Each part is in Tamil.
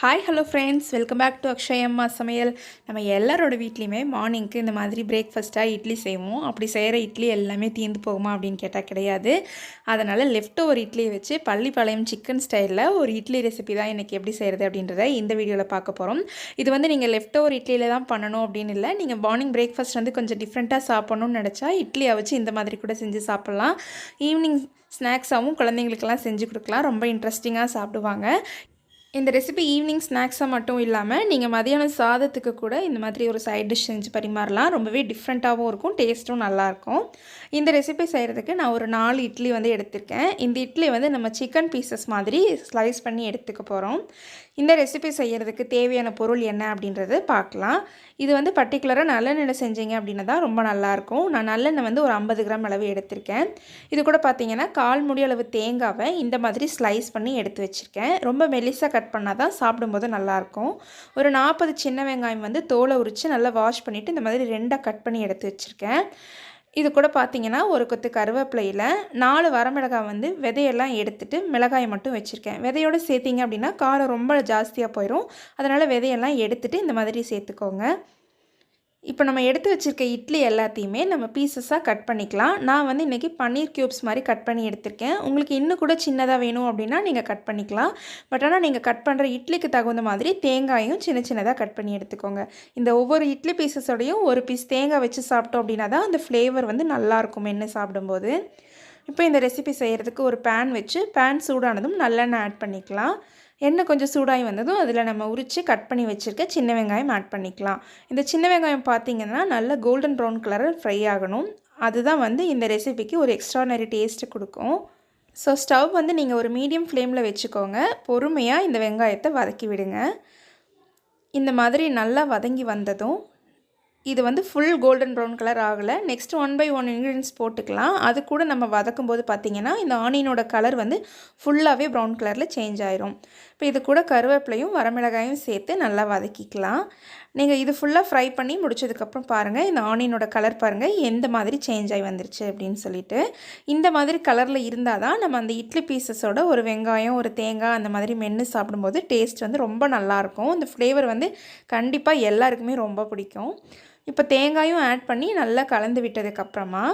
Hi hello friends, welcome back to Akshay அம்மா சமையல். நம்ம எல்லாரோட வீட்லேயுமே மார்னிங்க்கு இந்த மாதிரி பிரேக்ஃபாஸ்ட்டாக இட்லி செய்வோம். அப்படி செய்கிற இட்லி எல்லாமே தீர்ந்து போகுமா அப்படின்னு கேட்டால் கிடையாது. அதனால் லெஃப்ட் ஓவர் இட்லியை வச்சு பள்ளிப்பாளையம் சிக்கன் ஸ்டைலில் ஒரு இட்லி ரெசிபி தான் இன்றைக்கி எப்படி செய்கிறது அப்படின்றத இந்த வீடியோவில் பார்க்க போகிறோம். இது வந்து நீங்கள் லெஃப்ட் ஓவர் இட்லியில் தான் பண்ணணும் அப்படின்னு இல்லை. நீங்கள் மார்னிங் பிரேக்ஃபாஸ்ட் வந்து கொஞ்சம் டிஃப்ரெண்ட்டாக சாப்பிட்ணுன்னு நினச்சா இட்லியை வச்சு இந்த மாதிரி கூட செஞ்சு சாப்பிட்லாம். ஈவினிங் ஸ்நாக்ஸாகவும் குழந்தைங்களுக்கெல்லாம் செஞ்சு கொடுக்கலாம். ரொம்ப இன்ட்ரெஸ்டிங்காக சாப்பிடுவாங்க. இந்த ரெசிபி ஈவினிங் ஸ்நாக்ஸாக மட்டும் இல்லாமல் நீங்கள் மதியானம் சாதத்துக்கு கூட இந்த மாதிரி ஒரு சைட் டிஷ் செஞ்சு பரிமாறலாம். ரொம்பவே டிஃப்ரெண்ட்டாகவும் இருக்கும், டேஸ்ட்டும் நல்லாயிருக்கும். இந்த ரெசிபி செய்கிறதுக்கு நான் ஒரு 4 இட்லி வந்து எடுத்திருக்கேன். இந்த இட்லி வந்து நம்ம சிக்கன் பீசஸ் மாதிரி ஸ்லைஸ் பண்ணி எடுத்துக்க போகிறோம். இந்த ரெசிபி செய்கிறதுக்கு தேவையான பொருள் என்ன அப்படின்றது பார்க்கலாம். இது வந்து பர்டிகுலராக நல்லெண்ணெய் செஞ்சீங்க அப்படின்னா தான் ரொம்ப நல்லாயிருக்கும். நான் நல்லெண்ணெய் வந்து ஒரு 50 கிராம் அளவு எடுத்திருக்கேன். இது கூட பார்த்தீங்கன்னா 1/4 மூடி அளவு தேங்காவை இந்த மாதிரி ஸ்லைஸ் பண்ணி எடுத்து வச்சுருக்கேன். ரொம்ப மெலிசாக கட் பண்ணால் தான் சாப்பிடும்போது நல்லாயிருக்கும். ஒரு 40 சின்ன வெங்காயம் வந்து தோலை உரித்து நல்லா வாஷ் பண்ணிவிட்டு இந்த மாதிரி 2ஆக கட் பண்ணி எடுத்து வச்சுருக்கேன். இது கூட பார்த்தீங்கன்னா ஒரு கொத்து கருவேப்பிலையில் 4 வரமிளகாய் வந்து விதையெல்லாம் எடுத்துகிட்டு மிளகாயை மட்டும் வச்சுருக்கேன். விதையோடு சேர்த்திங்க அப்படின்னா காரம் ரொம்ப ஜாஸ்தியாக போயிடும். அதனால் விதையெல்லாம் எடுத்துகிட்டு இந்த மாதிரி சேர்த்துக்கோங்க. இப்போ நம்ம எடுத்து வச்சுருக்க இட்லி எல்லாத்தையுமே நம்ம பீசஸாக கட் பண்ணிக்கலாம். நான் வந்து இன்றைக்கி பன்னீர் க்யூப்ஸ் மாதிரி கட் பண்ணி எடுத்திருக்கேன். உங்களுக்கு இன்னும் கூட சின்னதாக வேணும் அப்படின்னா நீங்கள் கட் பண்ணிக்கலாம். பட் ஆனால் நீங்கள் கட் பண்ணுற இட்லிக்கு தகுந்த மாதிரி தேங்காயும் சின்ன சின்னதாக கட் பண்ணி எடுத்துக்கோங்க. இந்த ஒவ்வொரு இட்லி பீசஸோடையும் ஒரு பீஸ் தேங்காய் வச்சு சாப்பிட்டோம் அப்படின்னா தான் அந்த ஃப்ளேவர் வந்து நல்லாயிருக்கும் மென்று சாப்பிடும்போது. இப்போ இந்த ரெசிபி செய்கிறதுக்கு ஒரு பேன் வச்சு பேன் சூடானதும் நல்லெண்ணெய் ஆட் பண்ணிக்கலாம். எண்ணெய் கொஞ்சம் சூடாகி வந்ததும் அதில் நம்ம உரித்து கட் பண்ணி வச்சுருக்க சின்ன வெங்காயம் ஆட் பண்ணிக்கலாம். இந்த சின்ன வெங்காயம் பார்த்திங்கன்னா நல்ல கோல்டன் ப்ரௌன் கலரில் ஃப்ரை ஆகணும். அதுதான் வந்து இந்த ரெசிபிக்கு ஒரு எக்ஸ்ட்ரானரி டேஸ்ட்டு கொடுக்கும். ஸோ ஸ்டவ் வந்து நீங்கள் ஒரு மீடியம் ஃப்ளேமில் வச்சுக்கோங்க. பொறுமையாக இந்த வெங்காயத்தை வதக்கி விடுங்க. இந்த மாதிரி நல்லா வதங்கி வந்ததும் இது வந்து ஃபுல் கோல்டன் ப்ரௌன் கலர் ஆகலை. நெக்ஸ்ட் 1 by 1 இன்க்ரீடியன்ஸ் போட்டுக்கலாம். அது கூட நம்ம வதக்கும் போது பார்த்திங்கன்னா இந்த ஆனியனோட கலர் வந்து ஃபுல்லாகவே ப்ரௌன் கலரில் சேஞ்ச் ஆயிரும். இப்போ இது கூட கருவேப்பிலையும் வரமிளகாயும் சேர்த்து நல்லா வதக்கிக்கலாம். நீங்கள் இது ஃபுல்லாக ஃப்ரை பண்ணி முடிச்சதுக்கப்புறம் பாருங்கள், இந்த ஆனியனோட கலர் பாருங்கள் எந்த மாதிரி சேஞ்ச் ஆகி வந்துருச்சு அப்படின்னு சொல்லிட்டு. இந்த மாதிரி கலரில் இருந்தால் தான் நம்ம அந்த இட்லி பீசஸோட ஒரு வெங்காயம் ஒரு தேங்காய் அந்த மாதிரி மென்று சாப்பிடும்போது டேஸ்ட் வந்து ரொம்ப நல்லாயிருக்கும். இந்த ஃப்ளேவர் வந்து கண்டிப்பாக எல்லாருக்குமே ரொம்ப பிடிக்கும். இப்போ தேங்காயும் ஆட் பண்ணி நல்லா கலந்து விட்டதுக்கப்புறமா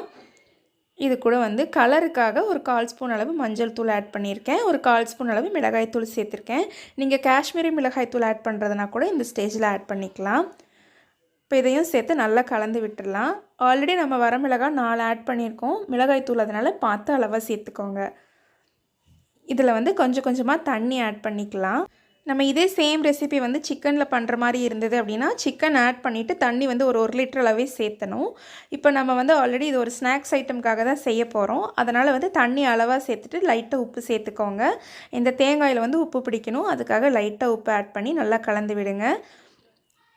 இது கூட வந்து கலருக்காக ஒரு 1/4 ஸ்பூன் அளவு மஞ்சள் தூள் ஆட் பண்ணியிருக்கேன். ஒரு 1/4 ஸ்பூன் அளவு மிளகாய் தூள் சேர்த்துருக்கேன். நீங்கள் காஷ்மீரி மிளகாய் தூள் ஆட் பண்ணுறதுனா கூட இந்த ஸ்டேஜில் ஆட் பண்ணிக்கலாம். இப்போ இதையும் சேர்த்து நல்லா கலந்து விட்டுடலாம். ஆல்ரெடி நம்ம வரமிளகாய் 4 ஆட் பண்ணியிருக்கோம். மிளகாய் தூள் அதனால் பார்த்து அளவாக சேர்த்துக்கோங்க. இதில் வந்து கொஞ்சம் கொஞ்சமாக தண்ணி ஆட் பண்ணிக்கலாம். நம்ம இதே சேம் ரெசிபி வந்து சிக்கனில் பண்ணுற மாதிரி இருந்தது அப்படின்னா சிக்கன் ஆட் பண்ணிவிட்டு தண்ணி வந்து ஒரு 1 லிட்டர் அளவே சேர்த்தணும். இப்போ நம்ம வந்து ஆல்ரெடி இது ஒரு ஸ்நாக்ஸ் ஐட்டம்காக தான் செய்ய போகிறோம். அதனால் வந்து தண்ணி அளவாக சேர்த்துட்டு லைட்டாக உப்பு சேர்த்துக்கோங்க. இந்த தேங்காயில் வந்து உப்பு பிடிக்கணும். அதுக்காக லைட்டாக உப்பு ஆட் பண்ணி நல்லா கலந்து விடுங்க.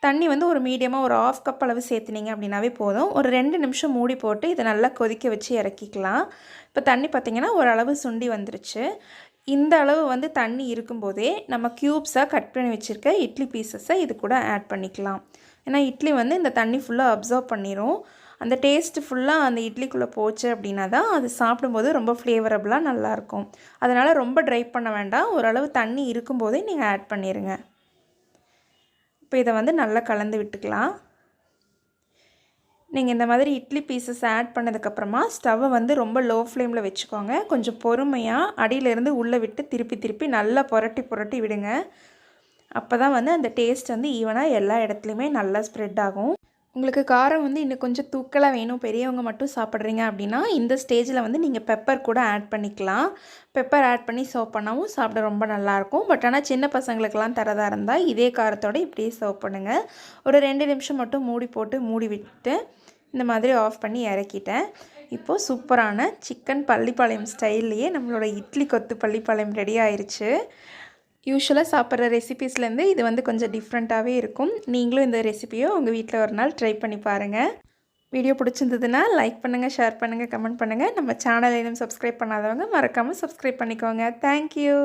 தண்ணி வந்து ஒரு மீடியமாக ஒரு 1/2 கப் அளவு சேர்த்துனீங்க அப்படின்னாவே போதும். ஒரு 2 நிமிஷம் மூடி போட்டு இதை நல்லா கொதிக்க வச்சு இறக்கிக்கலாம். இப்போ தண்ணி பார்த்திங்கன்னா ஓரளவு சுண்டி வந்துருச்சு. இந்த அளவு வந்து தண்ணி இருக்கும்போதே நம்ம க்யூப்ஸாக கட் பண்ணி வச்சுருக்க இட்லி பீசஸை இது கூட ஆட் பண்ணிக்கலாம். ஏன்னா இட்லி வந்து இந்த தண்ணி ஃபுல்லாக அப்சர்வ் பண்ணிடும். அந்த டேஸ்ட்டு ஃபுல்லாக அந்த இட்லிக்குள்ளே போச்சு அப்படின்னா தான் அது சாப்பிடும்போது ரொம்ப ஃப்ளேவரபுளாக நல்லாயிருக்கும். அதனால் ரொம்ப ட்ரை பண்ண வேண்டாம். ஓரளவு தண்ணி இருக்கும்போதே நீங்கள் ஆட் பண்ணிடுங்க. இப்போ இதை வந்து நல்லா கலந்து விட்டுக்கலாம். நீங்கள் இந்த மாதிரி இட்லி பீசஸ் ஆட் பண்ணதுக்கப்புறமா ஸ்டவ்வை வந்து ரொம்ப லோ ஃப்ளேமில் வச்சுக்கோங்க. கொஞ்சம் பொறுமையாக அடியிலேருந்து உள்ளே விட்டு திருப்பி திருப்பி நல்லா புரட்டி விடுங்க. அப்போ தான் வந்து அந்த டேஸ்ட் வந்து ஈவனாக எல்லா இடத்துலையுமே நல்லா ஸ்ப்ரெட் ஆகும். உங்களுக்கு காரம் வந்து இன்னும் கொஞ்சம் தூக்கலாக வேணும், பெரியவங்க மட்டும் சாப்பிட்றீங்க அப்படின்னா இந்த ஸ்டேஜில் வந்து நீங்கள் பெப்பர் கூட ஆட் பண்ணிக்கலாம். பெப்பர் ஆட் பண்ணி சர்வ் பண்ணவும் சாப்பிட ரொம்ப நல்லாயிருக்கும். பட் ஆனால் சின்ன பசங்களுக்கெல்லாம் தரதா இருந்தால் இதே காரத்தோடு இப்படியே சர்வ் பண்ணுங்கள். ஒரு 2 நிமிஷம் மட்டும் மூடி விட்டு இந்த மாதிரி ஆஃப் பண்ணி இறக்கிட்டேன். இப்போது சூப்பரான சிக்கன் பள்ளிப்பாளையம் ஸ்டைல்லையே நம்மளோட இட்லி கொத்து பள்ளிப்பாளையம் ரெடி ஆயிடுச்சு. யூஸ்வலாக சாப்பிட்ற ரெசிபீஸ்லேருந்து இது வந்து கொஞ்சம் டிஃப்ரெண்ட்டாகவே இருக்கும். நீங்களும் இந்த ரெசிபியை உங்கள் வீட்டில் ஒரு நாள் ட்ரை பண்ணி பாருங்கள். வீடியோ பிடிச்சிருந்ததுன்னா லைக் பண்ணுங்கள், ஷேர் பண்ணுங்கள், கமெண்ட் பண்ணுங்கள். நம்ம சேனலை இன்னும் சப்ஸ்கிரைப் பண்ணாதவங்க மறக்காமல் சப்ஸ்கிரைப் பண்ணிக்கோங்க. தேங்க்யூ.